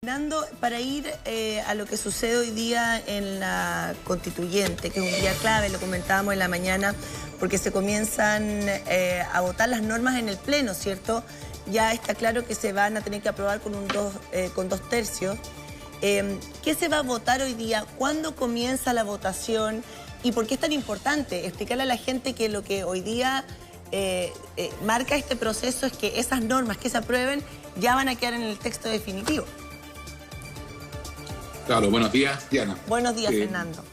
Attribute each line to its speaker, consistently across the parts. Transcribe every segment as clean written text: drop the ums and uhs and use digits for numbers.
Speaker 1: Fernando, para ir a lo que sucede hoy día en la Constituyente, que es un día clave, lo comentábamos en la mañana, porque se comienzan a votar las normas en el Pleno, ¿cierto? Ya está claro que se van a tener que aprobar con dos tercios. ¿Qué se va a votar hoy día? ¿Cuándo comienza la votación? ¿Y por qué es tan importante? Explicarle a la gente que lo que hoy día marca este proceso es que esas normas que se aprueben ya van a quedar en el texto definitivo.
Speaker 2: Claro, buenos días, Diana.
Speaker 1: Buenos días, Fernando.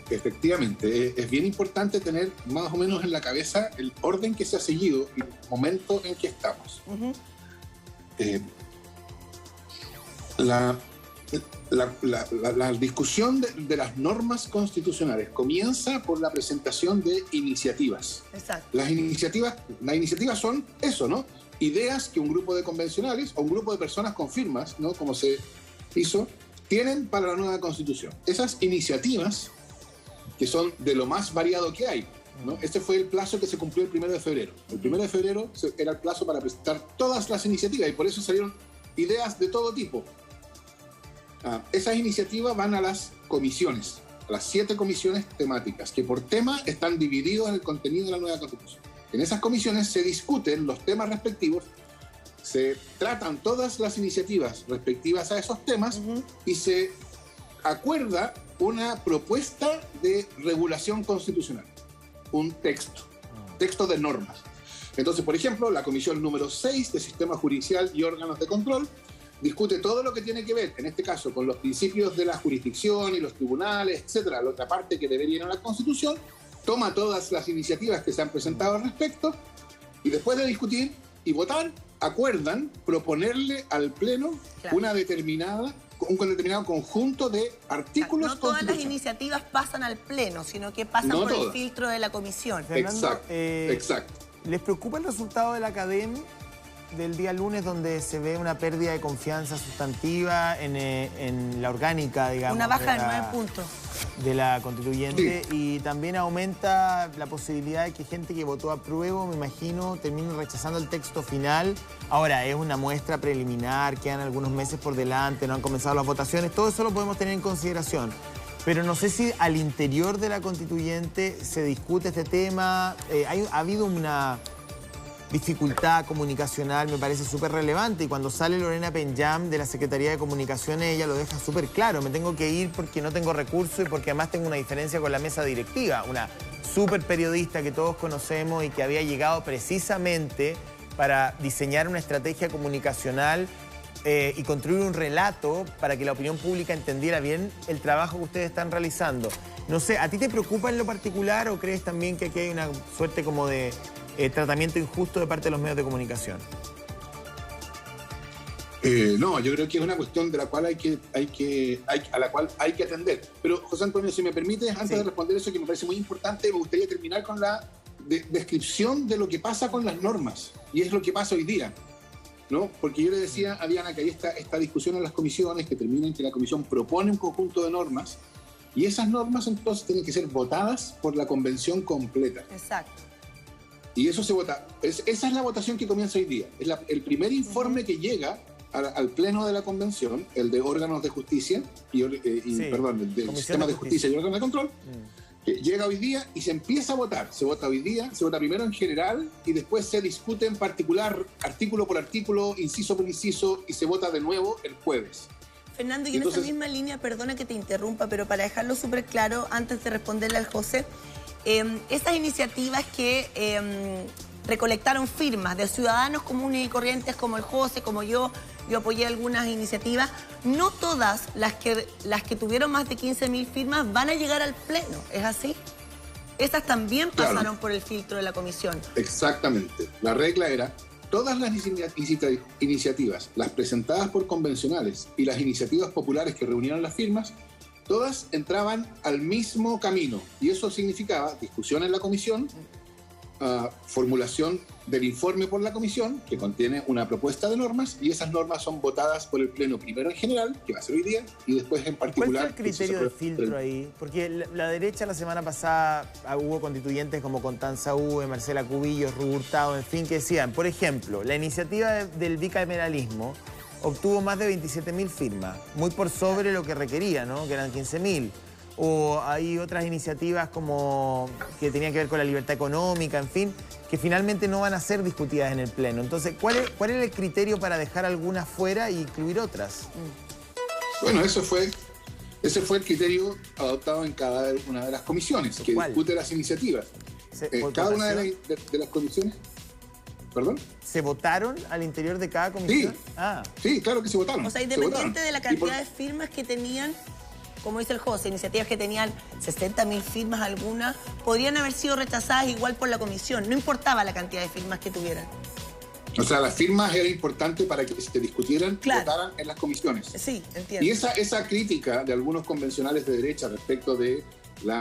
Speaker 2: Efectivamente, es bien importante tener más o menos en la cabeza el orden que se ha seguido y el momento en que estamos. La discusión de las normas constitucionales comienza por la presentación de iniciativas.
Speaker 1: Exacto.
Speaker 2: Las iniciativas son eso, ¿no? Ideas que un grupo de convencionales o un grupo de personas con firmas, ¿no? Como se hizo, tienen para la nueva Constitución. Esas iniciativas, que son de lo más variado que hay, ¿no? Este fue el plazo que se cumplió el 1 de febrero. El 1 de febrero era el plazo para presentar todas las iniciativas y por eso salieron ideas de todo tipo. Esas iniciativas van a las comisiones, a las 7 comisiones temáticas, que por tema están divididos en el contenido de la nueva Constitución. En esas comisiones se discuten los temas respectivos, se tratan todas las iniciativas respectivas a esos temas y se acuerda una propuesta de regulación constitucional, un texto de normas. Entonces, por ejemplo, la comisión número 6 de Sistema Judicial y Órganos de Control discute todo lo que tiene que ver, en este caso, con los principios de la jurisdicción y los tribunales, etcétera, la otra parte que debería ir a la Constitución, toma todas las iniciativas que se han presentado al respecto y después de discutir y votar, acuerdan proponerle al Pleno un determinado conjunto de artículos.
Speaker 1: No todas las iniciativas pasan al Pleno, sino que pasan por el filtro de la comisión.
Speaker 3: Fernando,
Speaker 2: Exacto.
Speaker 3: ¿Les preocupa el resultado de la academia del día lunes, donde se ve una pérdida de confianza sustantiva en la orgánica, digamos?
Speaker 1: Una baja de 9 puntos.
Speaker 3: De la Constituyente,
Speaker 2: sí.
Speaker 3: Y también aumenta la posibilidad de que gente que votó apruebo, me imagino, termine rechazando el texto final. Ahora, es una muestra preliminar, quedan algunos meses por delante, no han comenzado las votaciones, todo eso lo podemos tener en consideración. Pero no sé si al interior de la Constituyente se discute este tema. Ha habido una dificultad comunicacional, me parece súper relevante, y cuando sale Lorena Penjam de la Secretaría de Comunicaciones, ella lo deja súper claro: me tengo que ir porque no tengo recursos y porque además tengo una diferencia con la mesa directiva. Una súper periodista que todos conocemos y que había llegado precisamente para diseñar una estrategia comunicacional y construir un relato para que la opinión pública entendiera bien el trabajo que ustedes están realizando. No sé, ¿a ti te preocupa en lo particular o crees también que aquí hay una suerte como de tratamiento injusto de parte de los medios de comunicación?
Speaker 2: No, yo creo que es una cuestión de la cual a la cual hay que atender. Pero, José Antonio, si me permites, antes de responder eso, que me parece muy importante, me gustaría terminar con la descripción de lo que pasa con las normas. Y es lo que pasa hoy día, ¿no? Porque yo le decía a Diana que hay esta discusión en las comisiones que termina en que la comisión propone un conjunto de normas y esas normas entonces tienen que ser votadas por la convención completa.
Speaker 1: Exacto.
Speaker 2: Y eso se vota. Esa es la votación que comienza hoy día. Es el primer informe que llega al Pleno de la Convención, el de órganos de justicia, perdón, el del Sistema de Justicia y órganos de control, que llega hoy día y se empieza a votar. Se vota hoy día, se vota primero en general y después se discute en particular, artículo por artículo, inciso por inciso, y se vota de nuevo el jueves.
Speaker 1: Fernando, y entonces, en esa misma línea, perdona que te interrumpa, pero para dejarlo súper claro, antes de responderle al José, esas iniciativas que recolectaron firmas de ciudadanos comunes y corrientes como el José, como yo apoyé algunas iniciativas, no todas las que tuvieron más de 15.000 firmas van a llegar al Pleno, ¿es así? Esas también pasaron por el filtro de la comisión.
Speaker 2: Exactamente. La regla era: todas las iniciativas, las presentadas por convencionales y las iniciativas populares que reunieron las firmas, todas entraban al mismo camino. Y eso significaba discusión en la comisión, formulación del informe por la comisión, que contiene una propuesta de normas, y esas normas son votadas por el Pleno primero en general, que va a ser hoy día, y después en particular...
Speaker 3: ¿Cuál fue el criterio de filtro ahí? Porque la derecha la semana pasada hubo constituyentes como Constanza Uve, Marcela Cubillos, Rubio Hurtado, en fin, que decían, por ejemplo, la iniciativa del bicameralismo obtuvo más de 27.000 firmas, muy por sobre lo que requería, ¿no? Que eran 15.000. O hay otras iniciativas como que tenían que ver con la libertad económica, en fin, que finalmente no van a ser discutidas en el Pleno. Entonces, ¿cuál es el criterio para dejar algunas fuera e incluir otras?
Speaker 2: Bueno, ese fue el criterio adoptado en cada una de las comisiones que discute las iniciativas. Cada una de las comisiones... ¿Perdón?
Speaker 3: ¿Se votaron al interior de cada comisión?
Speaker 2: Sí, sí, claro que se votaron.
Speaker 1: O sea, independiente de la cantidad de firmas que tenían, como dice el José, iniciativas que tenían 60.000 firmas algunas, podrían haber sido rechazadas igual por la comisión. No importaba la cantidad de firmas que tuvieran.
Speaker 2: O sea, las firmas era importante para que se discutieran y votaran en las comisiones.
Speaker 1: Sí, entiendo.
Speaker 2: Y esa crítica de algunos convencionales de derecha respecto de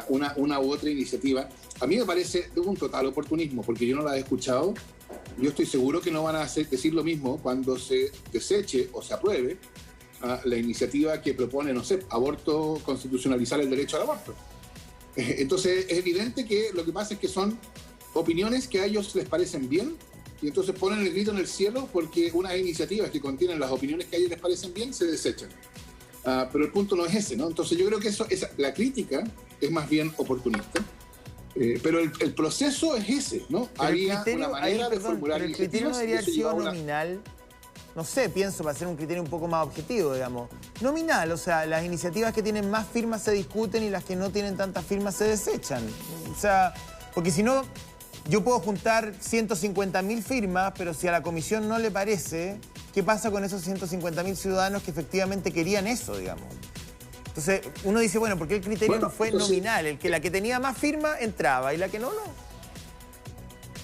Speaker 2: una u otra iniciativa, a mí me parece de un total oportunismo, porque yo no la he escuchado. Yo estoy seguro que no van a decir lo mismo cuando se deseche o se apruebe la iniciativa que propone, no sé, aborto, constitucionalizar el derecho al aborto. Entonces, es evidente que lo que pasa es que son opiniones que a ellos les parecen bien y entonces ponen el grito en el cielo porque unas iniciativas que contienen las opiniones que a ellos les parecen bien se desechan. Pero el punto no es ese, ¿no? Entonces, yo creo que la crítica es más bien oportunista. Pero el proceso es ese, ¿no? Había una manera de formular
Speaker 3: el criterio no debería haber sido nominal. No sé, pienso, para hacer un criterio un poco más objetivo, digamos. Nominal, o sea, las iniciativas que tienen más firmas se discuten y las que no tienen tantas firmas se desechan. O sea, porque si no, yo puedo juntar 150.000 firmas, pero si a la comisión no le parece, ¿qué pasa con esos 150.000 ciudadanos que efectivamente querían eso, digamos? Entonces, uno dice, bueno, ¿por qué el criterio no fue nominal? La que tenía más firmas entraba y la que no, no.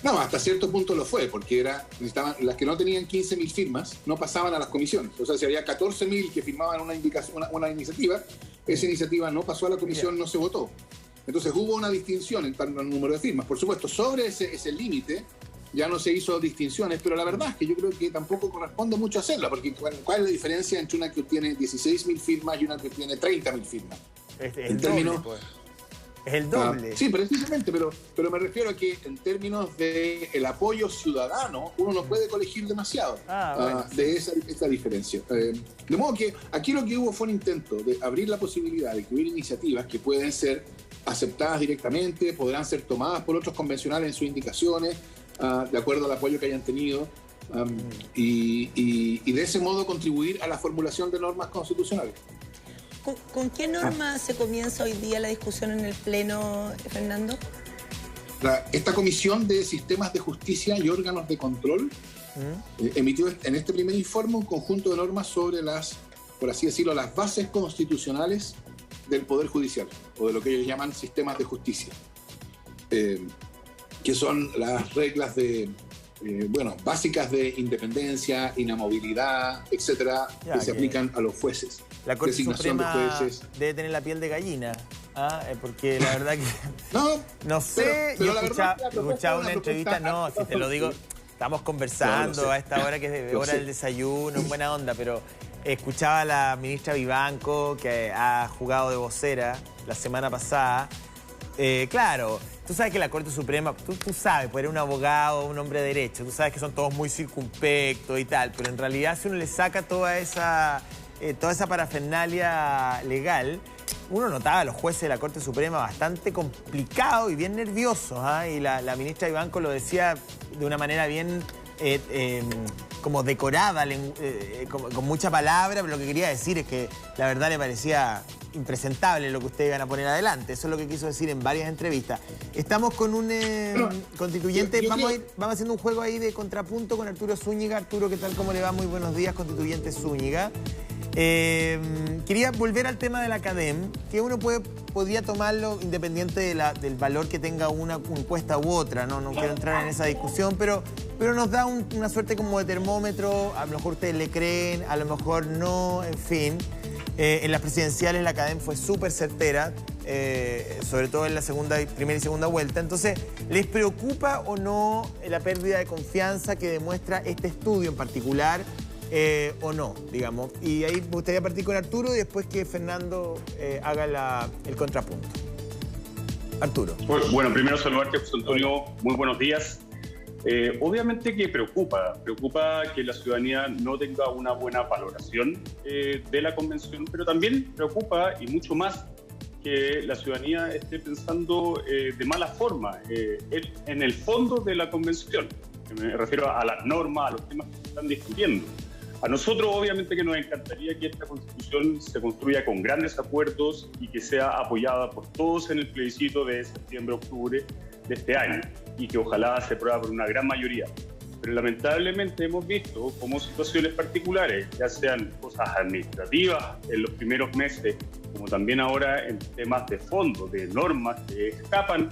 Speaker 2: No, hasta cierto punto lo fue, porque las que no tenían 15.000 firmas no pasaban a las comisiones. O sea, si había 14.000 que firmaban una iniciativa, esa iniciativa no pasó a la comisión, no se votó. Entonces hubo una distinción en torno al número de firmas. Por supuesto, sobre ese límite ya no se hizo distinciones, pero la verdad es que yo creo que tampoco corresponde mucho hacerla, porque ¿cuál es la diferencia entre una que tiene 16.000 firmas y una que tiene 30.000 firmas?
Speaker 3: Es el doble, pues. Es el doble.
Speaker 2: Sí, precisamente, pero me refiero a que en términos del apoyo ciudadano, uno no puede colegir demasiado de esa diferencia. De modo que aquí lo que hubo fue un intento de abrir la posibilidad de que hubiera iniciativas que pueden ser aceptadas directamente, podrán ser tomadas por otros convencionales en sus indicaciones, de acuerdo al apoyo que hayan tenido, y de ese modo contribuir a la formulación de normas constitucionales.
Speaker 1: ¿Con qué norma se comienza hoy día la discusión en el Pleno, Fernando?
Speaker 2: Esta Comisión de Sistemas de Justicia y Órganos de Control emitió en este primer informe un conjunto de normas sobre por así decirlo, las bases constitucionales del Poder Judicial, o de lo que ellos llaman sistemas de justicia, que son las reglas básicas de independencia, inamovilidad, etcétera, que se aplican a los jueces.
Speaker 3: La Corte Suprema debe tener la piel de gallina, porque la verdad que... No sé, pero yo escuchaba una entrevista, si te lo digo, estamos conversando a esta hora que es hora del desayuno, en buena onda, pero escuchaba a la ministra Vivanco, que ha jugado de vocera la semana pasada. Claro, tú sabes que la Corte Suprema, tú sabes, pues eres un abogado, un hombre de derecho, tú sabes que son todos muy circunspectos y tal, pero en realidad si uno le saca toda esa parafernalia legal, uno notaba a los jueces de la Corte Suprema bastante complicado y bien nerviosos, y la ministra Vivanco lo decía de una manera bien como decorada, con mucha palabra, pero lo que quería decir es que la verdad le parecía impresentable lo que ustedes iban a poner adelante. Eso es lo que quiso decir en varias entrevistas. Estamos con un constituyente, vamos haciendo un juego ahí de contrapunto con Arturo Zúñiga. Arturo, ¿qué tal? ¿Cómo le va? Muy buenos días, constituyente Zúñiga. Quería volver al tema de la CADEM, que uno podría tomarlo independiente del valor que tenga una encuesta u otra, no quiero entrar en esa discusión, pero nos da una suerte como de termómetro. A lo mejor ustedes le creen, a lo mejor no, en fin. En las presidenciales la CADEM fue súper certera, sobre todo en la primera y segunda vuelta. Entonces, ¿les preocupa o no la pérdida de confianza que demuestra este estudio en particular? O no, digamos. Y ahí me gustaría partir con Arturo y después que Fernando haga el contrapunto. Arturo.
Speaker 4: Bueno, primero saludarte, José Antonio. Muy buenos días. Obviamente que preocupa que la ciudadanía no tenga una buena valoración de la convención, pero también preocupa, y mucho más, que la ciudadanía esté pensando de mala forma en el fondo de la convención. Me refiero a las normas, a los temas que se están discutiendo. A nosotros obviamente que nos encantaría que esta Constitución se construya con grandes acuerdos y que sea apoyada por todos en el plebiscito de septiembre-octubre de este año, y que ojalá se apruebe por una gran mayoría. Pero lamentablemente hemos visto cómo situaciones particulares, ya sean cosas administrativas en los primeros meses, como también ahora en temas de fondo, de normas que escapan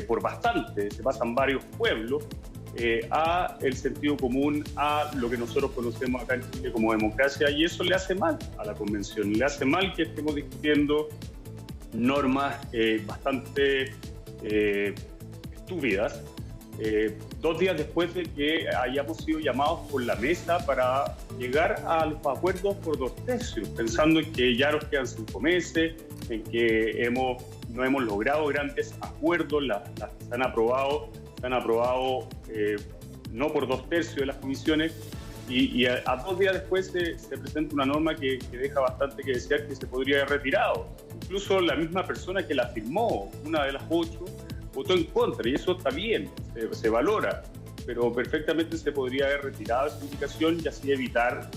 Speaker 4: por bastante, se pasan varios pueblos, a el sentido común, a lo que nosotros conocemos acá en Chile como democracia, y eso le hace mal a la Convención, le hace mal que estemos discutiendo normas bastante estúpidas, 2 días después de que hayamos sido llamados por la mesa para llegar a los acuerdos por 2/3, pensando en que ya nos quedan 5 meses, en que no hemos logrado grandes acuerdos, las que se han aprobado no por 2/3 de las comisiones, y a 2 días después se presenta una norma que deja bastante que desear, que se podría haber retirado. Incluso la misma persona que la firmó, una de las 8, votó en contra, y eso está bien, se valora, pero perfectamente se podría haber retirado esa indicación y así evitar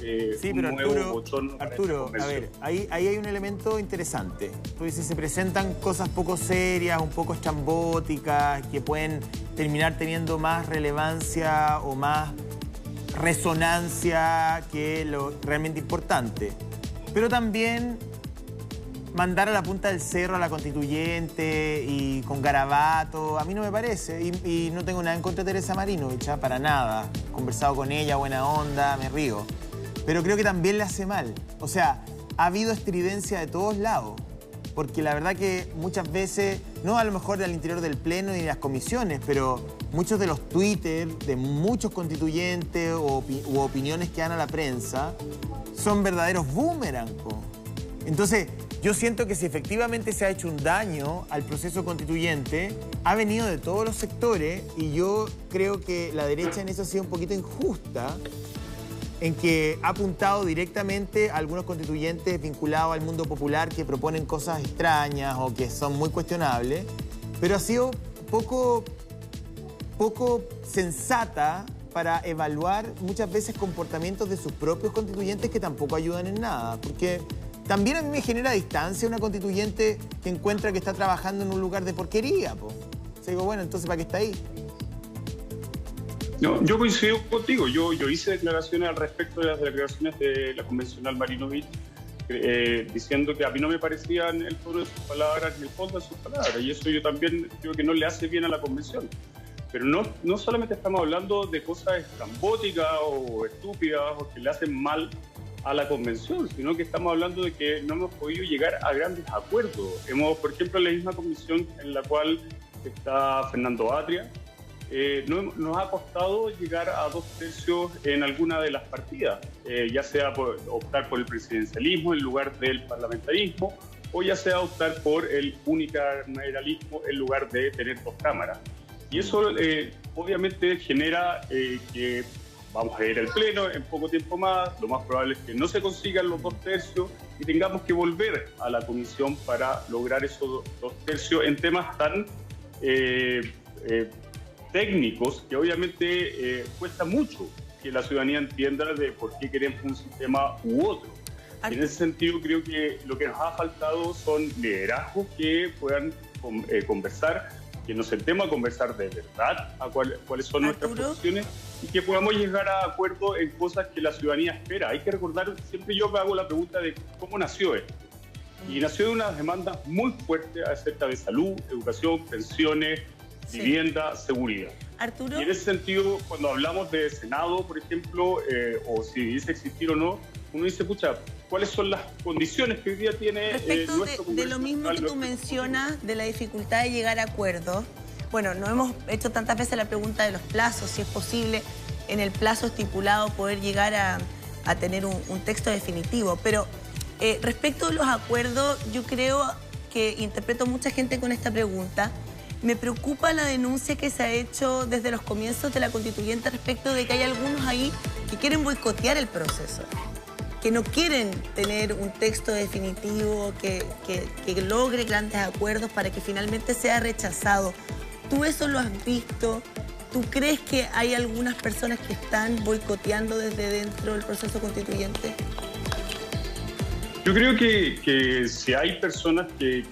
Speaker 4: un nuevo bochorno.
Speaker 3: Arturo, a ver, ahí hay un elemento interesante. Tú dices, se presentan cosas poco serias, un poco estrambóticas, que pueden terminar teniendo más relevancia o más resonancia que lo realmente importante. Pero también mandar a la punta del cerro a la constituyente y con garabato, a mí no me parece. Y no tengo nada en contra de Teresa Marinovich, para nada. He conversado con ella, buena onda, me río. Pero creo que también le hace mal. O sea, ha habido estridencia de todos lados. Porque la verdad que muchas veces, no a lo mejor del interior del Pleno ni de las comisiones, pero muchos de los Twitter de muchos constituyentes u opiniones que dan a la prensa son verdaderos boomerang, po. Entonces, yo siento que si efectivamente se ha hecho un daño al proceso constituyente, ha venido de todos los sectores, y yo creo que la derecha en eso ha sido un poquito injusta, en que ha apuntado directamente a algunos constituyentes vinculados al mundo popular que proponen cosas extrañas o que son muy cuestionables, pero ha sido poco sensata para evaluar muchas veces comportamientos de sus propios constituyentes que tampoco ayudan en nada, porque también a mí me genera distancia una constituyente que encuentra que está trabajando en un lugar de porquería, po. O sea, digo, bueno, entonces ¿para qué está ahí?
Speaker 4: No, yo coincido contigo. Yo hice declaraciones al respecto de las declaraciones de la convencional Marinovich, diciendo que a mí no me parecían el tono de sus palabras ni el fondo de sus palabras, y eso yo también creo que no le hace bien a la convención. Pero no solamente estamos hablando de cosas estrambóticas o estúpidas o que le hacen mal a la convención, sino que estamos hablando de que no hemos podido llegar a grandes acuerdos. Por ejemplo, en la misma comisión en la cual está Fernando Atria, nos ha costado llegar a 2/3 en alguna de las partidas, ya sea por optar por el presidencialismo en lugar del parlamentarismo, o ya sea optar por el unicameralismo en lugar de tener 2 cámaras. Y eso obviamente genera que vamos a ir al Pleno en poco tiempo más, lo más probable es que no se consigan los 2/3 y tengamos que volver a la comisión para lograr esos 2/3 en temas tan técnicos que obviamente cuesta mucho que la ciudadanía entienda de por qué queremos un sistema u otro. Y en ese sentido creo que lo que nos ha faltado son liderazgos que puedan conversar, que nos sentemos a conversar de verdad a cuáles son nuestras posiciones y que podamos llegar a acuerdos en cosas que la ciudadanía espera. Hay que recordar, siempre yo me hago la pregunta de cómo nació esto. Y nació de unas demandas muy fuertes acerca de salud, educación, pensiones, vivienda, seguridad.
Speaker 1: Arturo.
Speaker 4: Y en ese sentido, cuando hablamos de Senado, por ejemplo, o si dice existir o no, uno dice, pucha, ¿cuáles son las condiciones que hoy día tiene
Speaker 1: respecto
Speaker 4: nuestro
Speaker 1: de lo mismo que tú mencionas, de la dificultad de llegar a acuerdos? Bueno, no hemos hecho tantas veces la pregunta de los plazos, si es posible en el plazo estipulado poder llegar a tener un texto definitivo. Pero respecto a los acuerdos, yo creo que interpreto mucha gente con esta pregunta, Me preocupa la denuncia que se ha hecho desde los comienzos de la constituyente respecto de que hay algunos ahí que quieren boicotear el proceso, que no quieren tener un texto definitivo que logre grandes acuerdos para que finalmente sea rechazado. ¿Tú eso lo has visto? ¿Tú crees que hay algunas personas que están boicoteando desde dentro del proceso constituyente?
Speaker 4: Yo creo que si hay personas que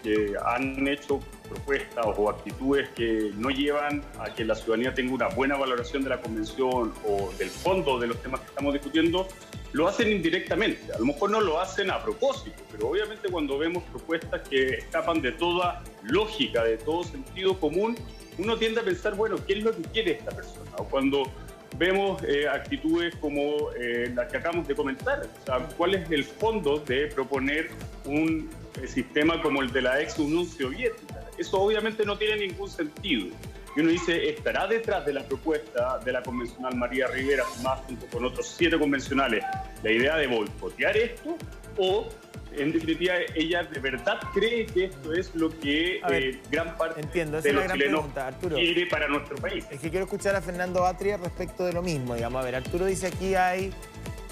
Speaker 4: han hecho propuestas o actitudes que no llevan a que la ciudadanía tenga una buena valoración de la convención o del fondo de los temas que estamos discutiendo, lo hacen indirectamente. A lo mejor no lo hacen a propósito, pero obviamente cuando vemos propuestas que escapan de toda lógica, de todo sentido común, uno tiende a pensar, bueno, ¿qué es lo que quiere esta persona? O cuando vemos actitudes como las que acabamos de comentar, o sea, ¿cuál es el fondo de proponer un sistema como el de la ex Unión Soviética? Eso obviamente no tiene ningún sentido. Y uno dice, ¿estará detrás de la propuesta de la convencional María Rivera, más junto con otros 7 convencionales, la idea de boicotear esto? ¿O, en definitiva, ella de verdad cree que esto es lo que gran parte de los chilenos quiere para nuestro país?
Speaker 3: Es que quiero escuchar a Fernando Atria respecto de lo mismo. Digamos, a ver, Arturo dice aquí hay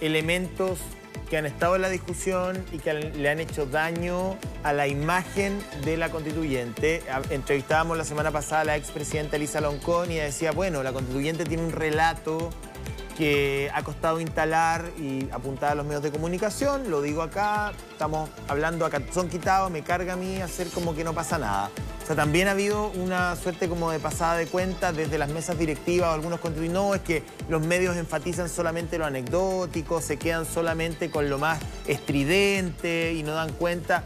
Speaker 3: elementos que han estado en la discusión y que le han hecho daño a la imagen de la constituyente. Entrevistábamos la semana pasada a la expresidenta Elisa Loncón y ella decía, bueno, la constituyente tiene un relato que ha costado instalar y apuntar a los medios de comunicación. Lo digo acá, estamos hablando a calzón quitado, me carga a mí hacer como que no pasa nada. O sea, también ha habido una suerte como de pasada de cuenta desde las mesas directivas o algunos constituyentes. No, es que los medios enfatizan solamente lo anecdótico, se quedan solamente con lo más estridente y no dan cuenta.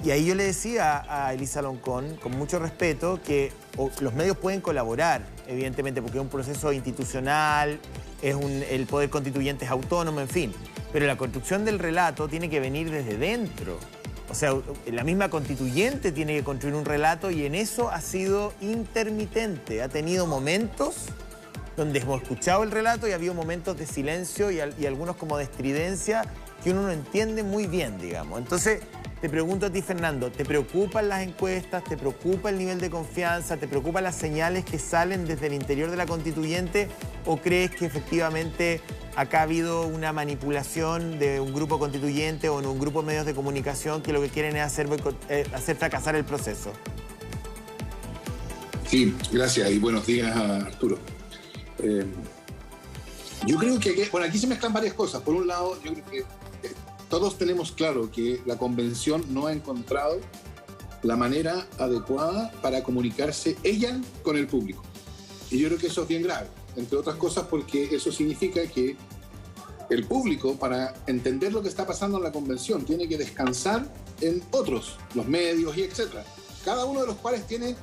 Speaker 3: Y ahí yo le decía a Elisa Loncón, con mucho respeto, que los medios pueden colaborar, evidentemente, porque es un proceso institucional, el poder constituyente es autónomo, en fin. Pero la construcción del relato tiene que venir desde dentro. O sea, la misma constituyente tiene que construir un relato y en eso ha sido intermitente. Ha tenido momentos donde hemos escuchado el relato y ha habido momentos de silencio y algunos como de estridencia que uno no entiende muy bien, digamos. Entonces, te pregunto a ti, Fernando, ¿te preocupan las encuestas? ¿Te preocupa el nivel de confianza? ¿Te preocupan las señales que salen desde el interior de la constituyente? ¿O crees que efectivamente acá ha habido una manipulación de un grupo constituyente o en un grupo de medios de comunicación que lo que quieren es hacer fracasar el proceso?
Speaker 2: Sí, gracias y buenos días a Arturo. Yo creo que aquí se mezclan varias cosas. Por un lado, yo creo que todos tenemos claro que la convención no ha encontrado la manera adecuada para comunicarse ella con el público. Y yo creo que eso es bien grave, entre otras cosas porque eso significa que el público, para entender lo que está pasando en la convención, tiene que descansar en otros, los medios y etcétera. Cada uno de los cuales tiene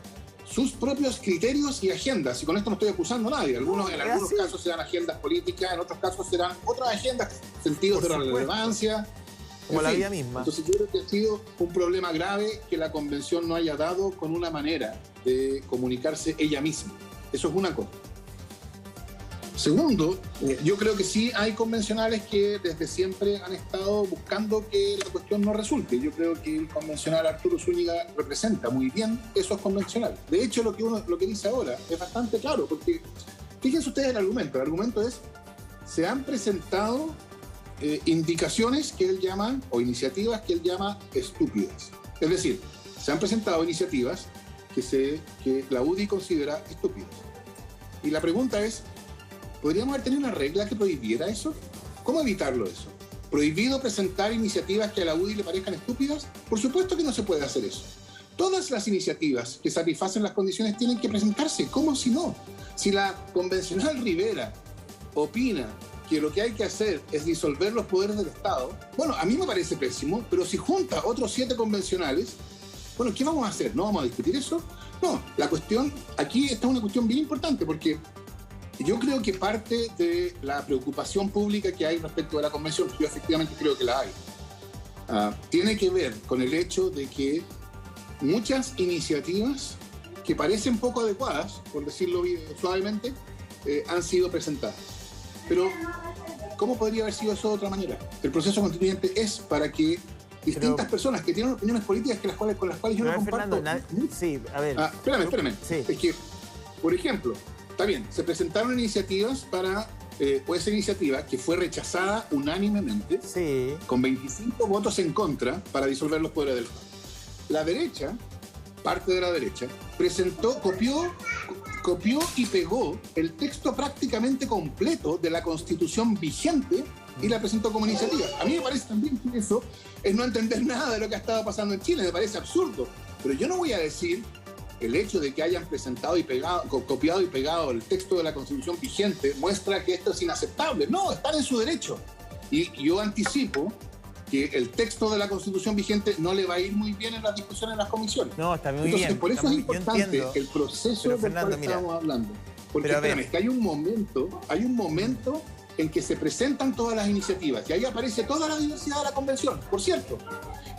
Speaker 2: sus propios criterios y agendas. Y con esto no estoy acusando a nadie. En algunos casos serán agendas políticas, en otros casos serán otras agendas, sentidos de la relevancia.
Speaker 3: Como la vida misma.
Speaker 2: Entonces yo creo que ha sido un problema grave que la convención no haya dado con una manera de comunicarse ella misma. Eso es una cosa. Segundo, yo creo que sí hay convencionales que desde siempre han estado buscando que la cuestión no resulte. Yo creo que el convencional Arturo Zúñiga representa muy bien esos convencionales. De hecho, lo que dice ahora es bastante claro, porque fíjense ustedes el argumento. El argumento es, se han presentado indicaciones que él llama, o iniciativas que él llama estúpidas. Es decir, se han presentado iniciativas que la UDI considera estúpidas. Y la pregunta es, ¿podríamos haber tenido una regla que prohibiera eso? ¿Cómo evitarlo eso? ¿Prohibido presentar iniciativas que a la UDI le parezcan estúpidas? Por supuesto que no se puede hacer eso. Todas las iniciativas que satisfacen las condiciones tienen que presentarse. ¿Cómo si no? Si la convencional Rivera opina que lo que hay que hacer es disolver los poderes del Estado, bueno, a mí me parece pésimo, pero si junta otros 7 convencionales, bueno, ¿qué vamos a hacer? ¿No vamos a discutir eso? No, la cuestión, aquí está una cuestión bien importante, porque yo creo que parte de la preocupación pública que hay respecto de la convención, yo efectivamente creo que la hay, tiene que ver con el hecho de que muchas iniciativas que parecen poco adecuadas, por decirlo suavemente, han sido presentadas. Pero, ¿cómo podría haber sido eso de otra manera? El proceso constituyente es para que distintas personas que tienen opiniones políticas con las cuales yo no comparto.
Speaker 3: Fernando, sí, a ver.
Speaker 2: Espérame.
Speaker 3: Sí.
Speaker 2: Es que, por ejemplo, está bien, se presentaron iniciativas para, o esa iniciativa que fue rechazada unánimemente,
Speaker 3: sí,
Speaker 2: con 25 votos en contra para disolver los poderes del Estado. La derecha, parte de la derecha, copió y pegó el texto prácticamente completo de la Constitución vigente y la presentó como iniciativa. A mí me parece también que eso es no entender nada de lo que ha estado pasando en Chile, me parece absurdo. Pero yo no voy a decir el hecho de que hayan presentado y copiado y pegado el texto de la Constitución vigente muestra que esto es inaceptable. No, están en su derecho. Y yo anticipo que el texto de la Constitución vigente no le va a ir muy bien en las discusiones en las comisiones.
Speaker 3: No, está muy bien.
Speaker 2: Entonces, por eso es importante el proceso del cual estamos hablando. Porque, espérame, que hay un momento en que se presentan todas las iniciativas y ahí aparece toda la diversidad de la convención. Por cierto,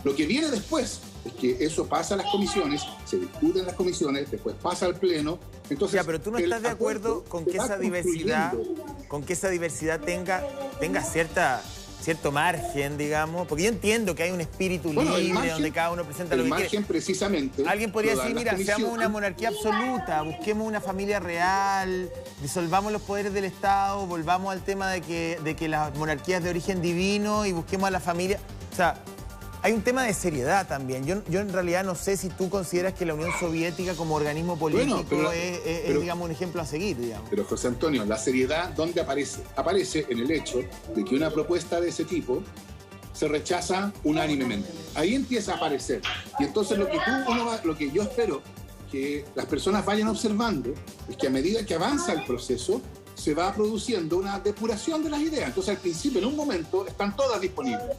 Speaker 2: lo que viene después es que eso pasa a las comisiones, se discute en las comisiones, después pasa al pleno. Entonces,
Speaker 3: ya, pero tú no estás de acuerdo con que esa diversidad, tenga cierto margen, digamos, porque yo entiendo que hay un espíritu libre donde cada uno presenta lo que quiere.
Speaker 2: El margen, precisamente.
Speaker 3: Alguien podría decir, mira, seamos una monarquía absoluta, busquemos una familia real, disolvamos los poderes del Estado, volvamos al tema de que las monarquías de origen divino y busquemos a la familia. O sea, hay un tema de seriedad también. Yo en realidad no sé si tú consideras que la Unión Soviética como organismo político es, digamos, un ejemplo a seguir, digamos.
Speaker 2: Pero, José Antonio, la seriedad, ¿dónde aparece? Aparece en el hecho de que una propuesta de ese tipo se rechaza unánimemente. Ahí empieza a aparecer. Y entonces lo que yo espero que las personas vayan observando es que a medida que avanza el proceso, se va produciendo una depuración de las ideas. Entonces, al principio, en un momento, están todas disponibles.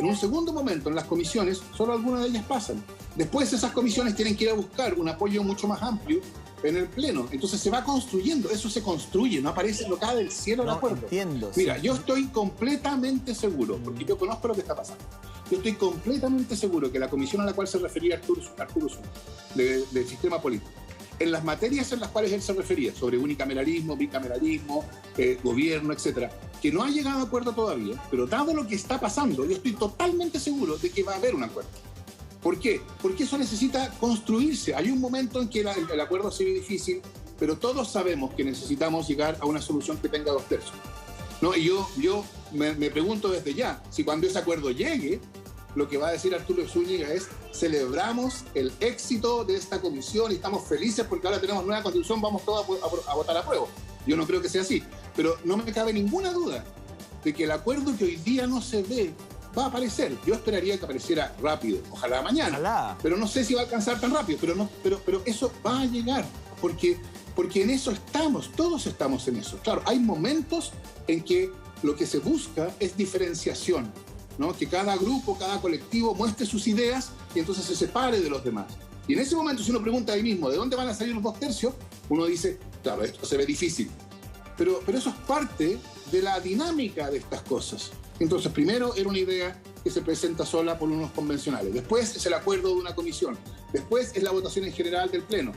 Speaker 2: En un segundo momento, en las comisiones, solo algunas de ellas pasan. Después esas comisiones tienen que ir a buscar un apoyo mucho más amplio en el Pleno. Entonces se va construyendo, eso se construye, no aparece, no cae del cielo el acuerdo.
Speaker 3: Entiendo.
Speaker 2: Mira, yo estoy completamente seguro, porque yo conozco lo que está pasando. Yo estoy completamente seguro que la comisión a la cual se refería Arturo Zúñiga, del sistema político, en las materias en las cuales él se refería, sobre unicameralismo, bicameralismo, gobierno, etcétera, que no ha llegado a acuerdo todavía, pero dado lo que está pasando, yo estoy totalmente seguro de que va a haber un acuerdo. ¿Por qué? Porque eso necesita construirse. Hay un momento en que el acuerdo se ve difícil, pero todos sabemos que necesitamos llegar a una solución que tenga 2/3. ¿No? Y yo me pregunto desde ya, si cuando ese acuerdo llegue, lo que va a decir Arturo Zúñiga es: celebramos el éxito de esta comisión y estamos felices porque ahora tenemos nueva constitución, vamos todos a votar a prueba. Yo no creo que sea así, pero no me cabe ninguna duda de que el acuerdo que hoy día no se ve va a aparecer. Yo esperaría que apareciera rápido, ojalá mañana,
Speaker 3: ojalá.
Speaker 2: Pero no sé si va a alcanzar tan rápido, pero eso va a llegar, porque en eso estamos, todos estamos en eso. Claro, hay momentos en que lo que se busca es diferenciación, ¿no? Que cada grupo, cada colectivo muestre sus ideas y entonces se separe de los demás. Y en ese momento, si uno pregunta ahí mismo, ¿de dónde van a salir los 2/3? Uno dice, claro, esto se ve difícil. Pero eso es parte de la dinámica de estas cosas. Entonces, primero era una idea que se presenta sola por unos convencionales. Después es el acuerdo de una comisión. Después es la votación en general del Pleno.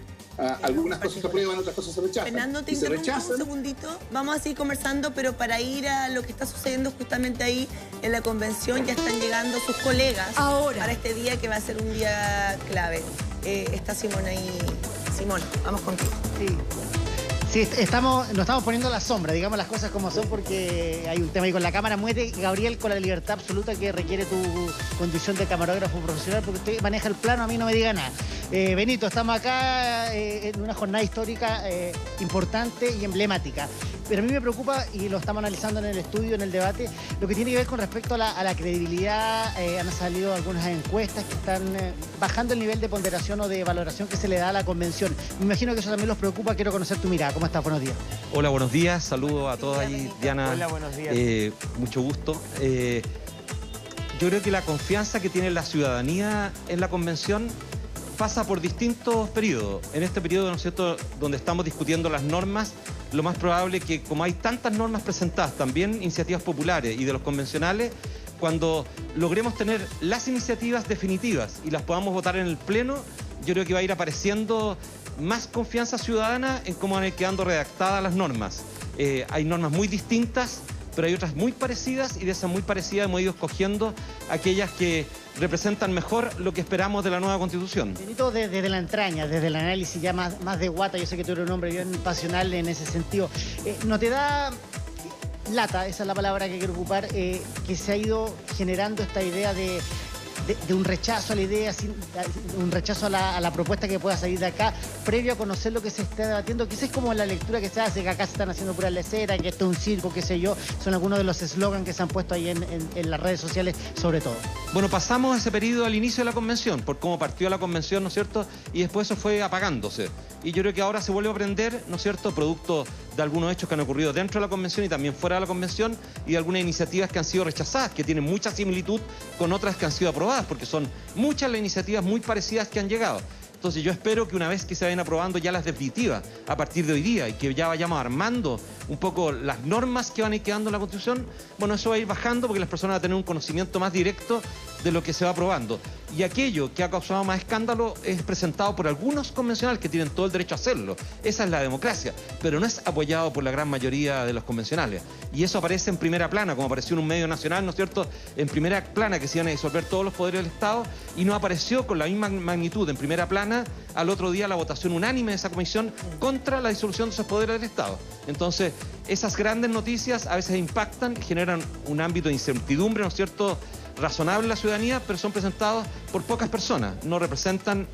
Speaker 2: Algunas cosas se aprueban, otras cosas se rechazan.
Speaker 1: Fernando, te interrumpo un segundito. Vamos a seguir conversando, pero para ir a lo que está sucediendo justamente ahí en la convención, ya están llegando sus colegas para este día que va a ser un día clave. Está Simón ahí. Simón, vamos contigo.
Speaker 5: Sí, nos estamos poniendo a la sombra, digamos las cosas como son, porque hay un tema ahí con la cámara. Muete, Gabriel, con la libertad absoluta que requiere tu condición de camarógrafo profesional, porque usted maneja el plano, a mí no me diga nada. Benito, estamos acá en una jornada histórica importante y emblemática. Pero a mí me preocupa, y lo estamos analizando en el estudio, en el debate, lo que tiene que ver con respecto a la credibilidad. Han salido algunas encuestas que están bajando el nivel de ponderación o de valoración que se le da a la convención. Me imagino que eso también los preocupa. Quiero conocer tu mirada. ¿Cómo estás? Buenos días.
Speaker 6: Hola, buenos días. Saludos a todos ahí. Diana.
Speaker 3: Hola, buenos días.
Speaker 6: Mucho gusto. Yo creo que la confianza que tiene la ciudadanía en la convención pasa por distintos periodos. En este periodo, ¿no es cierto?, donde estamos discutiendo las normas, lo más probable es que, como hay tantas normas presentadas, también iniciativas populares y de los convencionales, cuando logremos tener las iniciativas definitivas y las podamos votar en el Pleno, yo creo que va a ir apareciendo más confianza ciudadana en cómo van a ir quedando redactadas las normas. Hay normas muy distintas, pero hay otras muy parecidas, y de esas muy parecidas hemos ido escogiendo aquellas que representan mejor lo que esperamos de la nueva Constitución.
Speaker 5: Benito, desde la entraña, desde el análisis ya más de guata, yo sé que tú eres un hombre bien pasional en ese sentido, ¿no te da lata, esa es la palabra que quiero ocupar, que se ha ido generando esta idea de un rechazo a la idea, un rechazo a la propuesta que pueda salir de acá, previo a conocer lo que se está debatiendo? Quizás es como la lectura que se hace, que acá se están haciendo pura lecera, que esto es un circo, qué sé yo, son algunos de los eslogans que se han puesto ahí en las redes sociales, sobre todo.
Speaker 6: Bueno, pasamos ese periodo al inicio de la convención, por cómo partió la convención, ¿no es cierto? Y después eso fue apagándose. Y yo creo que ahora se vuelve a aprender, ¿no es cierto?, producto de algunos hechos que han ocurrido dentro de la convención y también fuera de la convención, y de algunas iniciativas que han sido rechazadas, que tienen mucha similitud con otras que han sido aprobadas, porque son muchas las iniciativas muy parecidas que han llegado. Entonces yo espero que una vez que se vayan aprobando ya las definitivas, a partir de hoy día, y que ya vayamos armando un poco las normas que van a ir quedando en la Constitución, bueno, eso va a ir bajando porque las personas van a tener un conocimiento más directo de lo que se va aprobando. Y aquello que ha causado más escándalo es presentado por algunos convencionales que tienen todo el derecho a hacerlo. Esa es la democracia, pero no es apoyado por la gran mayoría de los convencionales. Y eso aparece en primera plana, como apareció en un medio nacional, ¿no es cierto?, en primera plana, que se iban a disolver todos los poderes del Estado, y no apareció con la misma magnitud en primera plana al otro día la votación unánime de esa comisión contra la disolución de esos poderes del Estado. Entonces, esas grandes noticias a veces impactan, generan un ámbito de incertidumbre, ¿no es cierto?, razonable en la ciudadanía, pero son presentados por pocas personas, no representan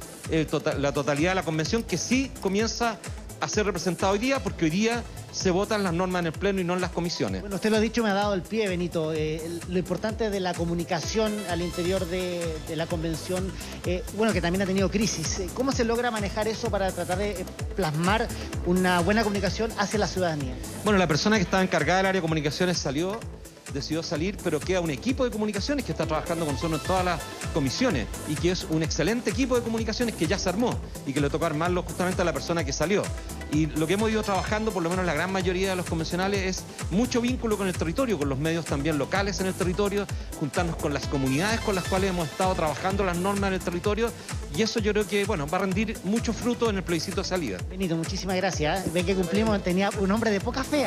Speaker 6: la totalidad de la convención, que sí comienza a ser representada hoy día, porque hoy día se votan las normas en el Pleno y no en las comisiones.
Speaker 5: Bueno, usted lo ha dicho, me ha dado el pie, Benito. Lo importante de la comunicación al interior de la convención, bueno, que también ha tenido crisis. ¿Cómo se logra manejar eso para tratar de plasmar una buena comunicación hacia la ciudadanía?
Speaker 6: Bueno, la persona que estaba encargada del área de comunicaciones decidió salir, pero queda un equipo de comunicaciones que está trabajando con nosotros en todas las comisiones y que es un excelente equipo de comunicaciones que ya se armó y que le tocó armarlo justamente a la persona que salió. Y lo que hemos ido trabajando, por lo menos la gran mayoría de los convencionales, es mucho vínculo con el territorio, con los medios también locales en el territorio, juntarnos con las comunidades con las cuales hemos estado trabajando las normas en el territorio, y eso yo creo que, bueno, va a rendir mucho fruto en el plebiscito de salida.
Speaker 5: Benito, muchísimas gracias. Ven que cumplimos, tenía un hombre de poca fe.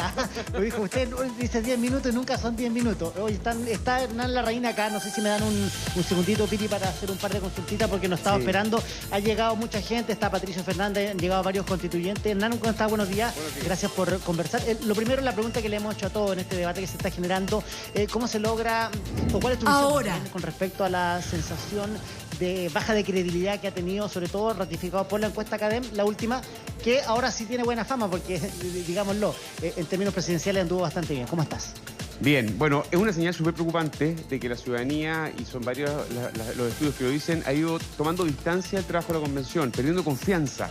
Speaker 5: Lo dijo usted, dice 10 minutos y nunca son 10 minutos. Hoy está Hernán Larraín acá, no sé si me dan un segundito, Piti, para hacer un par de consultitas porque nos estaba esperando. Ha llegado mucha gente, está Patricio Fernández, han llegado varios constituyentes. Hernán, ¿cómo está? Buenos días. Gracias por conversar. Lo primero, la pregunta que le hemos hecho a todos en este debate que se está generando, ¿cómo se logra, o cuál es tu visión con respecto a la sensación de baja de credibilidad que ha tenido, sobre todo ratificado por la encuesta Cadem, la última, que ahora sí tiene buena fama porque, digámoslo, en términos presidenciales anduvo bastante bien? ¿Cómo estás?
Speaker 7: Bien, bueno, es una señal súper preocupante de que la ciudadanía, y son varios los estudios que lo dicen, ha ido tomando distancia del trabajo de la convención, perdiendo confianza.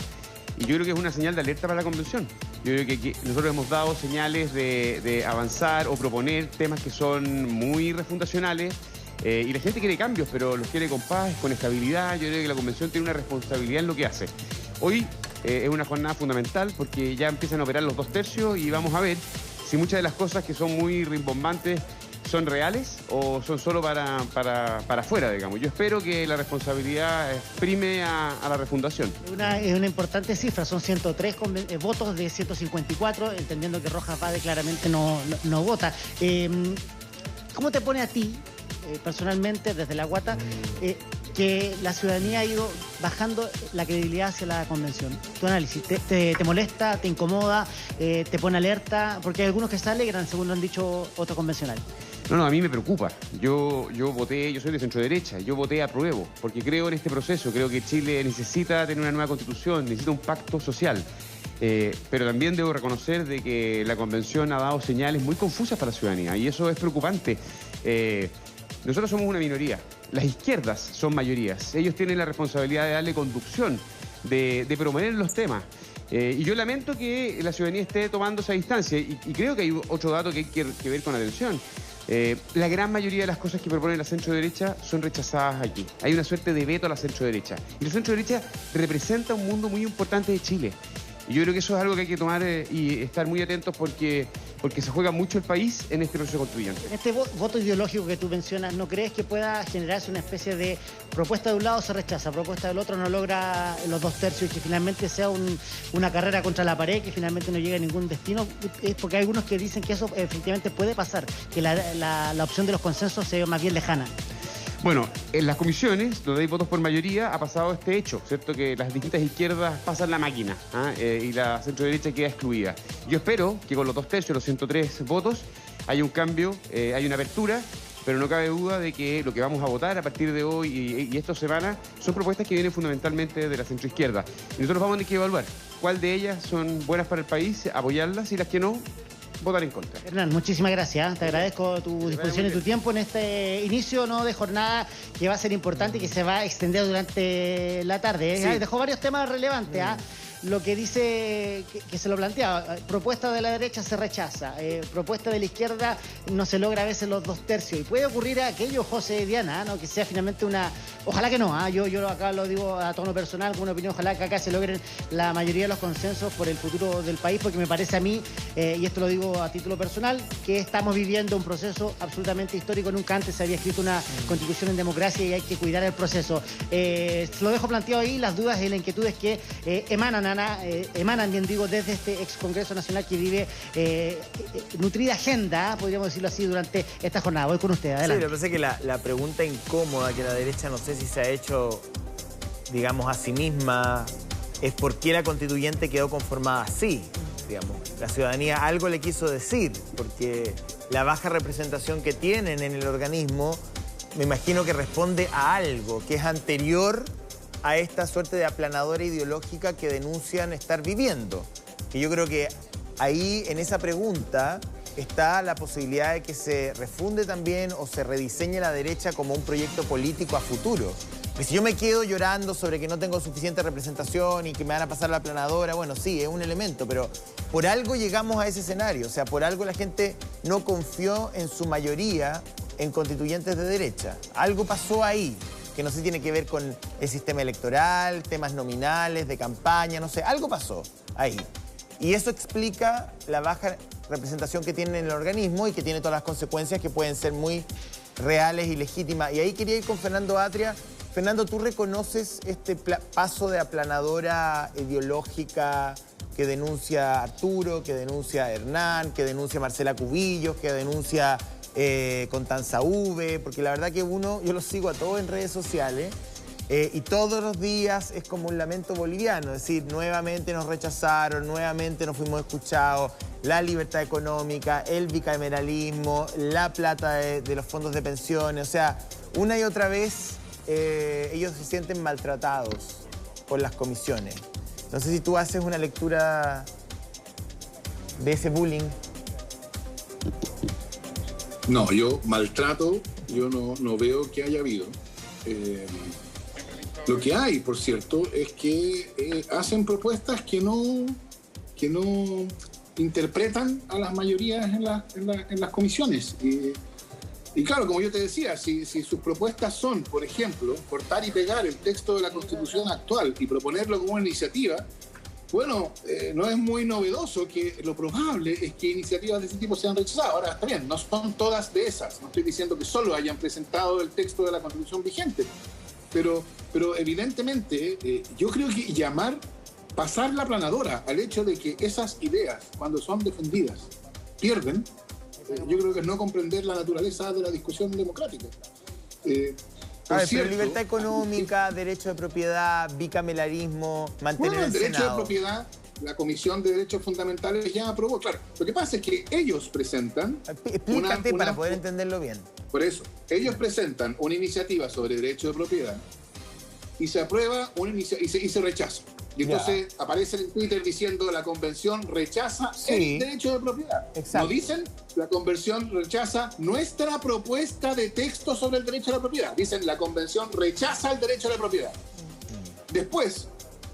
Speaker 7: Y yo creo que es una señal de alerta para la convención. Yo creo que nosotros hemos dado señales de avanzar o proponer temas que son muy refundacionales, y la gente quiere cambios, pero los quiere con paz, con estabilidad. Yo creo que la convención tiene una responsabilidad en lo que hace. Hoy es una jornada fundamental porque ya empiezan a operar los 2/3 y vamos a ver si muchas de las cosas que son muy rimbombantes son reales o son solo para afuera, digamos. Yo espero que la responsabilidad prime a la refundación. Es
Speaker 5: una importante cifra, son 103 votos de 154, entendiendo que Rojas Vade claramente no vota. ¿Cómo te pone a ti, personalmente, desde la Guata, que la ciudadanía ha ido bajando la credibilidad hacia la convención? Tu análisis, ¿te molesta, te incomoda, te pone alerta? Porque hay algunos que se alegran, según lo han dicho otros convencionales.
Speaker 7: No, a mí me preocupa. Yo voté, yo soy de centro derecha, yo voté apruebo, porque creo en este proceso, creo que Chile necesita tener una nueva constitución, necesita un pacto social. Pero también debo reconocer de que la convención ha dado señales muy confusas para la ciudadanía, y eso es preocupante. Nosotros somos una minoría, las izquierdas son mayorías, ellos tienen la responsabilidad de darle conducción, de promover los temas. Y yo lamento que la ciudadanía esté tomando esa distancia, y creo que hay otro dato que hay que ver con atención. La gran mayoría de las cosas que propone la centro-derecha son rechazadas aquí. Hay una suerte de veto a la centro-derecha. Y la centro-derecha representa un mundo muy importante de Chile. Y yo creo que eso es algo que hay que tomar y estar muy atentos porque se juega mucho el país en este proceso constituyente.
Speaker 5: Este voto ideológico que tú mencionas, ¿no crees que pueda generarse una especie de propuesta de un lado se rechaza, propuesta del otro no logra los 2/3 y que finalmente sea una carrera contra la pared, que finalmente no llegue a ningún destino? Es porque hay algunos que dicen que eso efectivamente puede pasar, que la opción de los consensos sea más bien lejana.
Speaker 7: Bueno, en las comisiones, donde hay votos por mayoría, ha pasado este hecho, ¿cierto? Que las distintas izquierdas pasan la máquina y la centro-derecha queda excluida. Yo espero que con los 2/3, los 103 votos, haya un cambio, haya una apertura, pero no cabe duda de que lo que vamos a votar a partir de hoy y esta semana son propuestas que vienen fundamentalmente de la centroizquierda. Y nosotros vamos a tener que evaluar cuál de ellas son buenas para el país, apoyarlas, y las que no, votar en contra.
Speaker 5: Hernán, muchísimas gracias. Te agradezco tu disposición y tu tiempo en este inicio de jornada que va a ser importante y que se va a extender durante la tarde.
Speaker 3: Sí.
Speaker 5: Dejó varios temas relevantes. Lo que dice, que se lo plantea, propuesta de la derecha se rechaza, propuesta de la izquierda no se logra a veces los 2/3. Y puede ocurrir aquello, José, Diana, ¿no? Que sea finalmente una... Ojalá que no, yo acá lo digo a tono personal, con una opinión, ojalá que acá se logren la mayoría de los consensos por el futuro del país, porque me parece a mí, y esto lo digo a título personal, que estamos viviendo un proceso absolutamente histórico. Nunca antes se había escrito una constitución en democracia y hay que cuidar el proceso. Lo dejo planteado ahí, las dudas y las inquietudes que emanan, bien digo, desde este ex Congreso Nacional que vive nutrida agenda, podríamos decirlo así, durante esta jornada. Voy con usted, adelante.
Speaker 3: Sí, lo que pasa es que la pregunta incómoda que la derecha no sé si se ha hecho, digamos, a sí misma, es por qué la constituyente quedó conformada así, digamos. La ciudadanía algo le quiso decir, porque la baja representación que tienen en el organismo, me imagino que responde a algo que es anterior a esta suerte de aplanadora ideológica que denuncian estar viviendo. Que yo creo que ahí, en esa pregunta, está la posibilidad de que se refunde también o se rediseñe la derecha como un proyecto político a futuro. Porque si yo me quedo llorando sobre que no tengo suficiente representación y que me van a pasar la aplanadora, bueno, sí, es un elemento, pero por algo llegamos a ese escenario. O sea, por algo la gente no confió en su mayoría en constituyentes de derecha. Algo pasó ahí, que no sé si tiene que ver con el sistema electoral, temas nominales, de campaña, no sé, algo pasó ahí. Y eso explica la baja representación que tienen en el organismo y que tiene todas las consecuencias que pueden ser muy reales y legítimas. Y ahí quería ir con Fernando Atria. Fernando, ¿tú reconoces este paso de aplanadora ideológica que denuncia Arturo, que denuncia Hernán, que denuncia Marcela Cubillos, que denuncia Constanza V? Porque la verdad que yo los sigo a todos en redes sociales y todos los días es como un lamento boliviano, es decir, nuevamente nos rechazaron, nuevamente no fuimos escuchados, la libertad económica, el bicameralismo, la plata de los fondos de pensiones, o sea, una y otra vez ellos se sienten maltratados por las comisiones. No sé si tú haces una lectura de ese bullying.
Speaker 2: No, yo maltrato, yo no veo que haya habido. Lo que hay, por cierto, es que hacen propuestas que no interpretan a las mayorías en las comisiones. Y claro, como yo te decía, si sus propuestas son, por ejemplo, cortar y pegar el texto de la Constitución actual y proponerlo como una iniciativa, bueno, no es muy novedoso que lo probable es que iniciativas de ese tipo sean rechazadas. Ahora, está bien, no son todas de esas. No estoy diciendo que solo hayan presentado el texto de la Constitución vigente. Pero evidentemente, yo creo que pasar la aplanadora al hecho de que esas ideas, cuando son defendidas, pierden, yo creo que es no comprender la naturaleza de la discusión democrática.
Speaker 3: Pero libertad económica, derecho de propiedad, bicameralismo, mantener el
Speaker 2: derecho
Speaker 3: Senado.
Speaker 2: de propiedad, la Comisión de Derechos Fundamentales ya aprobó. Claro, lo que pasa es que ellos presentan...
Speaker 3: Explícate para poder entenderlo bien.
Speaker 2: Por eso, ellos presentan una iniciativa sobre derecho de propiedad y se aprueba y se rechaza. Y entonces aparecen en Twitter diciendo la convención rechaza el derecho de propiedad.
Speaker 3: Exacto.
Speaker 2: No dicen la convención rechaza nuestra propuesta de texto sobre el derecho a la propiedad. Dicen la convención rechaza el derecho a la propiedad. Después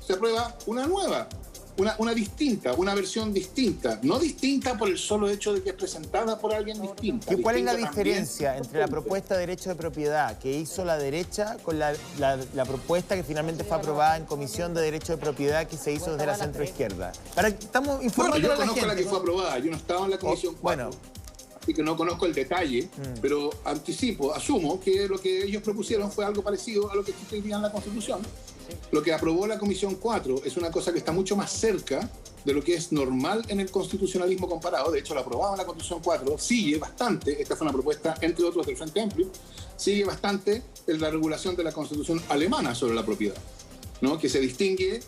Speaker 2: se aprueba una nueva, una distinta, una versión distinta. No distinta por el solo hecho de que es presentada por alguien distinta.
Speaker 3: ¿Cuál es la
Speaker 2: Distinta
Speaker 3: diferencia
Speaker 2: también
Speaker 3: entre la propuesta de derecho de propiedad que hizo la derecha con la propuesta que finalmente fue aprobada en Comisión de Derecho de Propiedad que se hizo desde la centroizquierda? Estamos informando
Speaker 2: yo
Speaker 3: a la
Speaker 2: conozco
Speaker 3: gente.
Speaker 2: la que fue aprobada, yo no estaba en la Comisión 4.
Speaker 3: Bueno,
Speaker 2: y que no conozco el detalle, pero asumo que lo que ellos propusieron fue algo parecido a lo que existe hoy día en la Constitución. Lo que aprobó la Comisión 4 es una cosa que está mucho más cerca de lo que es normal en el constitucionalismo comparado. De hecho, lo aprobado en la Constitución 4 sigue bastante, esta fue una propuesta, entre otros, del Frente Amplio, sigue bastante en la regulación de la Constitución alemana sobre la propiedad, ¿no? Que se distingue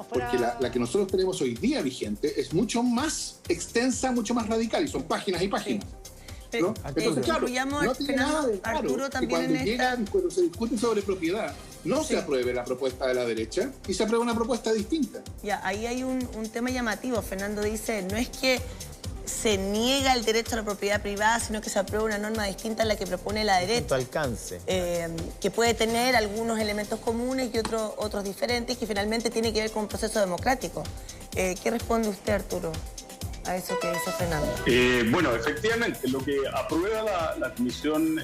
Speaker 2: porque la que nosotros tenemos hoy día vigente es mucho más extensa, mucho más radical, y son páginas y páginas.
Speaker 1: Sí.
Speaker 2: ¿No? Entonces, claro, no tiene nada de raro
Speaker 1: Arturo,
Speaker 2: que cuando se discute sobre propiedad no
Speaker 1: Sí.
Speaker 2: se apruebe la propuesta de la derecha y se apruebe una propuesta distinta.
Speaker 1: Ya, ahí hay un tema llamativo. Fernando dice, no es que se niega el derecho a la propiedad privada, sino que se aprueba una norma distinta a la que propone la
Speaker 3: Tu
Speaker 1: derecha,
Speaker 3: alcance.
Speaker 1: que puede tener algunos elementos comunes y otros diferentes, que finalmente tiene que ver con un proceso democrático. ¿Qué responde usted, Arturo, a eso que dice Fernando?
Speaker 4: Bueno, efectivamente, lo que aprueba la Comisión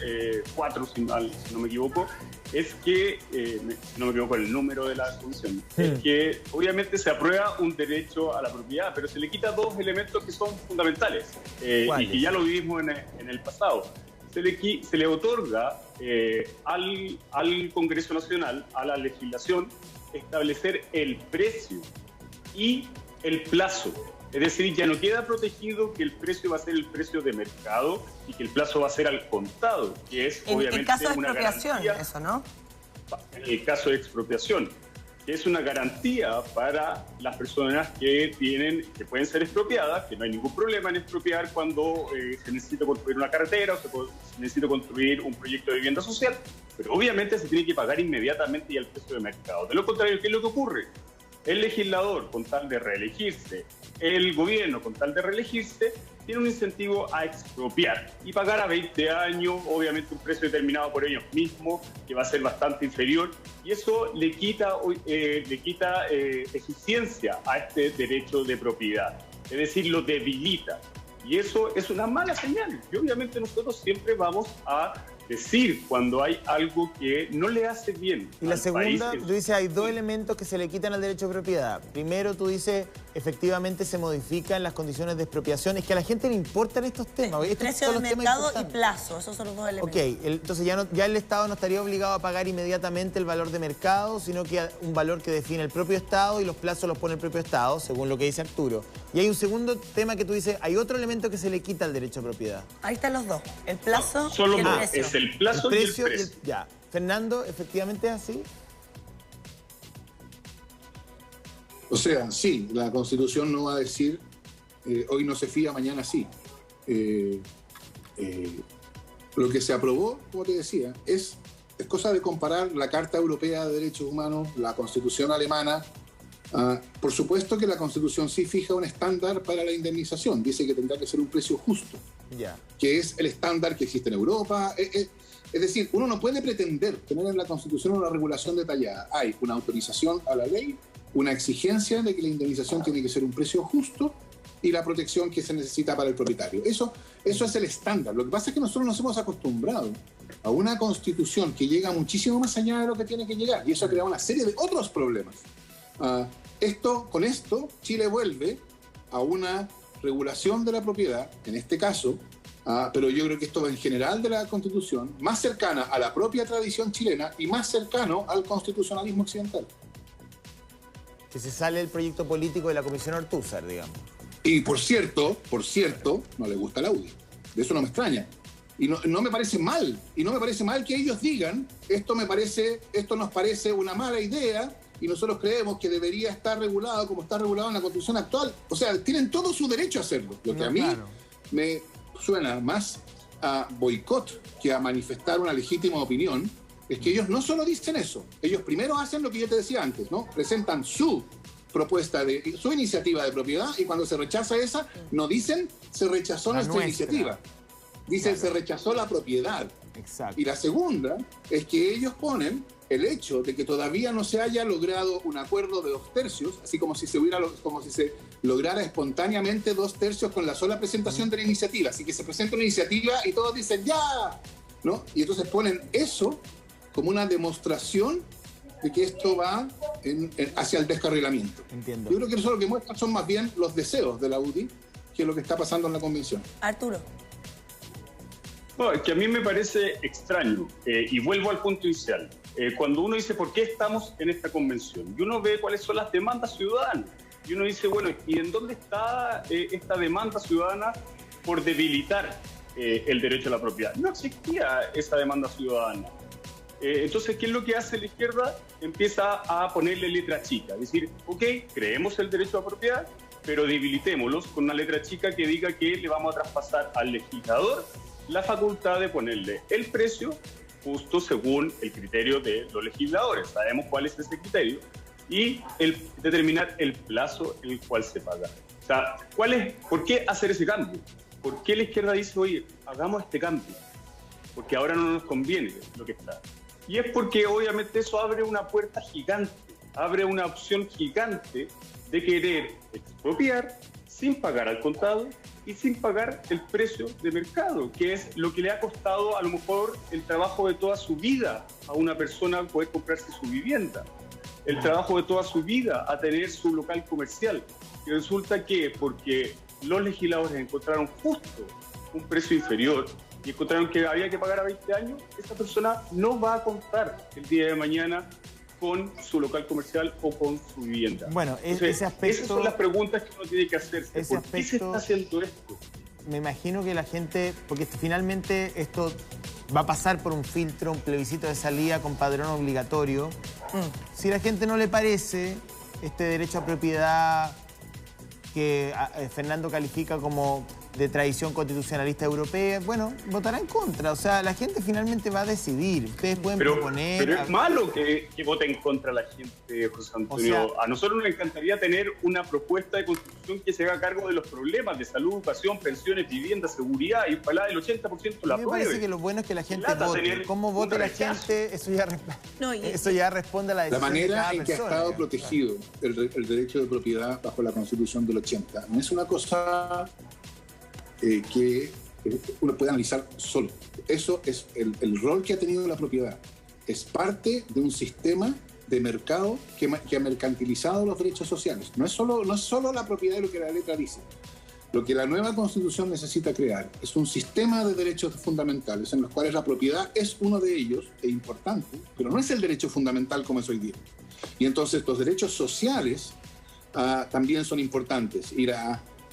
Speaker 4: 4, si no me equivoco, es que, si no me equivoco el número de la comisión, es que obviamente se aprueba un derecho a la propiedad, pero se le quita dos elementos que son fundamentales y que ya lo vivimos en el pasado. Se le otorga al Congreso Nacional, a la legislación, establecer el precio y el plazo. Es decir, ya no queda protegido que el precio va a ser el precio de mercado y que el plazo va a ser al contado, que es obviamente
Speaker 1: En caso de
Speaker 4: una
Speaker 1: expropiación,
Speaker 4: garantía.
Speaker 1: eso, ¿no?
Speaker 4: En el caso de expropiación, que es una garantía para las personas que pueden ser expropiadas, que no hay ningún problema en expropiar cuando se necesita construir una carretera o se necesita construir un proyecto de vivienda social, pero obviamente se tiene que pagar inmediatamente y al precio de mercado. De lo contrario, ¿qué es lo que ocurre? El legislador, con tal de reelegirse, el gobierno, con tal de reelegirse, tiene un incentivo a expropiar y pagar a 20 años, obviamente un precio determinado por ellos mismos, que va a ser bastante inferior, y eso le quita eficiencia a este derecho de propiedad, es decir, lo debilita. Y eso es una mala señal. Y obviamente nosotros siempre vamos a decir cuando hay algo que no le hace bien.
Speaker 3: Y la
Speaker 4: al
Speaker 3: segunda,
Speaker 4: país.
Speaker 3: tú dices, hay dos elementos que se le quitan al derecho de propiedad. Primero, tú dices, efectivamente se modifican las condiciones de expropiación. Es que a la gente le importan estos temas. Estos
Speaker 1: Precio
Speaker 3: son
Speaker 1: de
Speaker 3: los temas
Speaker 1: mercado y
Speaker 3: importantes.
Speaker 1: plazo, esos son los dos elementos.
Speaker 3: Ok, entonces ya el Estado no estaría obligado a pagar inmediatamente el valor de mercado, sino que un valor que define el propio Estado y los plazos los pone el propio Estado, según lo que dice Arturo. Y hay un segundo tema que tú dices, hay otro elemento que se le quita al derecho de propiedad.
Speaker 1: Ahí están los dos, el plazo
Speaker 4: Solo
Speaker 1: y el
Speaker 4: dos,
Speaker 1: precio.
Speaker 4: es el plazo y el precio.
Speaker 3: Ya. Fernando, ¿efectivamente es así?
Speaker 2: O sea, sí, la Constitución no va a decir hoy no se fía, mañana sí. Lo que se aprobó, como te decía, es cosa de comparar la Carta Europea de Derechos Humanos, la Constitución alemana. Por supuesto que la Constitución sí fija un estándar para la indemnización, dice que tendrá que ser un precio justo,
Speaker 3: Ya.
Speaker 2: que es el estándar que existe en Europa. Es decir, uno no puede pretender tener en la Constitución una regulación detallada. Hay una autorización a la ley, una exigencia de que la indemnización tiene que ser un precio justo y la protección que se necesita para el propietario. Eso es el estándar. Lo que pasa es que nosotros nos hemos acostumbrado a una Constitución que llega muchísimo más allá de lo que tiene que llegar, y eso ha creado una serie de otros problemas. Con esto, Chile vuelve a una regulación de la propiedad, en este caso, pero yo creo que esto en general de la Constitución, más cercana a la propia tradición chilena y más cercano al constitucionalismo occidental.
Speaker 3: Que se sale el proyecto político de la Comisión Ortúzar, digamos.
Speaker 2: Y por cierto, no le gusta la UDI. De eso no me extraña. Y no me parece mal. Y no me parece mal que ellos digan, esto nos parece una mala idea y nosotros creemos que debería estar regulado como está regulado en la Constitución actual. O sea, tienen todo su derecho a hacerlo. Lo que a mí me suena más a boicot que a manifestar una legítima opinión es que ellos no solo dicen eso, ellos primero hacen lo que yo te decía antes, ¿no? Presentan su propuesta, su iniciativa de propiedad, y cuando se rechaza esa, no dicen se rechazó nuestra iniciativa, dicen se rechazó la propiedad.
Speaker 3: Exacto.
Speaker 2: Y la segunda es que ellos ponen el hecho de que todavía no se haya logrado un acuerdo de 2 tercios, así como si se lograra espontáneamente 2 tercios con la sola presentación de la iniciativa. Así que se presenta una iniciativa y todos dicen ¡ya!, ¿no? Y entonces ponen eso como una demostración de que esto va hacia el descarrilamiento.
Speaker 3: Entiendo.
Speaker 2: Yo creo que eso lo que muestra son más bien los deseos de la UDI que lo que está pasando en la convención.
Speaker 1: Arturo.
Speaker 4: No, es que a mí me parece extraño, y vuelvo al punto inicial. Cuando uno dice por qué estamos en esta convención, y uno ve cuáles son las demandas ciudadanas, y uno dice, bueno, ¿y en dónde está esta demanda ciudadana por debilitar el derecho a la propiedad? No existía esa demanda ciudadana. Entonces, ¿qué es lo que hace la izquierda? Empieza a ponerle letra chica, es decir, ok, creemos el derecho a la propiedad, pero debilitémoslos con una letra chica que diga que le vamos a traspasar al legislador la facultad de ponerle el precio justo según el criterio de los legisladores. Sabemos cuál es ese criterio. Y determinar el plazo en el cual se paga. O sea, ¿por qué hacer ese cambio? ¿Por qué la izquierda dice, oye, hagamos este cambio? Porque ahora no nos conviene lo que está. Y es porque obviamente eso abre una puerta gigante, abre una opción gigante de querer expropiar sin pagar al contado y sin pagar el precio de mercado, que es lo que le ha costado a lo mejor el trabajo de toda su vida a una persona poder comprarse su vivienda, el trabajo de toda su vida a tener su local comercial. Y resulta que porque los legisladores encontraron justo un precio inferior y encontraron que había que pagar a 20 años, esa persona no va a contar el día de mañana con su local comercial o con su vivienda.
Speaker 3: Bueno,
Speaker 4: entonces,
Speaker 3: ese aspecto...
Speaker 4: esas son las preguntas que uno tiene que hacerse. ¿Por qué se está haciendo esto?
Speaker 3: Me imagino que la gente... Porque finalmente esto va a pasar por un filtro, un plebiscito de salida con padrón obligatorio. Si a la gente no le parece este derecho a propiedad que Fernando califica como de tradición constitucionalista europea, bueno, votará en contra. O sea, la gente finalmente va a decidir. Ustedes pueden proponer...
Speaker 4: Pero es malo que vote en contra la gente, José Antonio. O sea, a nosotros nos encantaría tener una propuesta de constitución que se haga cargo de los problemas de salud, educación, pensiones, vivienda, seguridad, y ojalá el 80% la apruebe.
Speaker 3: Me parece que lo bueno es que la gente vote. ¿Cómo vote la gente? Eso ya responde a la decisión.
Speaker 2: La manera en que ha estado
Speaker 3: digamos,
Speaker 2: protegido el derecho de propiedad bajo la Constitución del 80 no es una cosa... que uno puede analizar solo. Eso es el rol que ha tenido la propiedad. Es parte de un sistema de mercado que ha mercantilizado los derechos sociales. No es solo la propiedad de lo que la letra dice. Lo que la nueva Constitución necesita crear es un sistema de derechos fundamentales en los cuales la propiedad es uno de ellos, e importante, pero no es el derecho fundamental como es hoy día. Y entonces los derechos sociales también son importantes.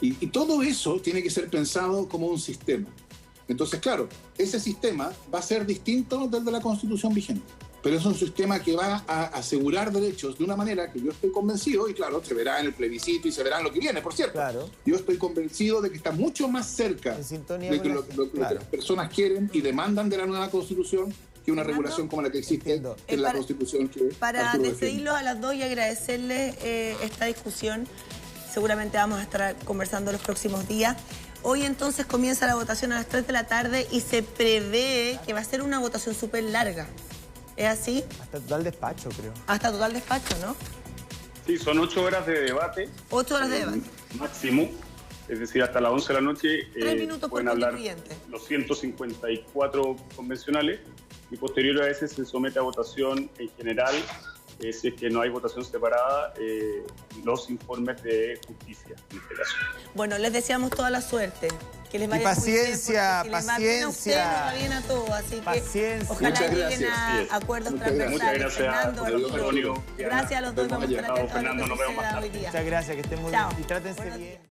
Speaker 2: Y todo eso tiene que ser pensado como un sistema. Entonces, claro, ese sistema va a ser distinto del de la Constitución vigente, pero es un sistema que va a asegurar derechos de una manera que yo estoy convencido, y claro, se verá en el plebiscito y se verá en lo que viene, por cierto. Claro. Yo estoy convencido de que está mucho más cerca de que lo que las personas quieren y demandan de la nueva Constitución que una regulación como la que existe en la Constitución.
Speaker 1: Para despedirlos a las dos y agradecerles esta discusión. Seguramente vamos a estar conversando los próximos días. Hoy entonces comienza la votación a las 3 de la tarde y se prevé que va a ser una votación súper larga. ¿Es así?
Speaker 3: Hasta total despacho, creo.
Speaker 1: Hasta total despacho, ¿no?
Speaker 4: Sí, son 8 horas de debate.
Speaker 1: 8 horas de debate.
Speaker 4: Máximo. Es decir, hasta las 11 de la noche
Speaker 1: 3 minutos
Speaker 4: pueden
Speaker 1: por
Speaker 4: hablar
Speaker 1: constituyente.
Speaker 4: Los 154 convencionales y posterior a ese se somete a votación en general. Si es que no hay votación separada, los informes de justicia, en este caso.
Speaker 1: Bueno, les deseamos toda la suerte. Que les vaya
Speaker 3: paciencia,
Speaker 1: muy bien, paciencia. Ustedes les va bien a todos, así que ojalá lleguen a acuerdos transversales.
Speaker 4: Muchas gracias,
Speaker 1: Fernando,
Speaker 4: Antonio.
Speaker 1: Gracias a los dos. Vamos a estar atentos a lo que suceda hoy día.
Speaker 3: Muchas gracias, que estén muy bien y trátense bien.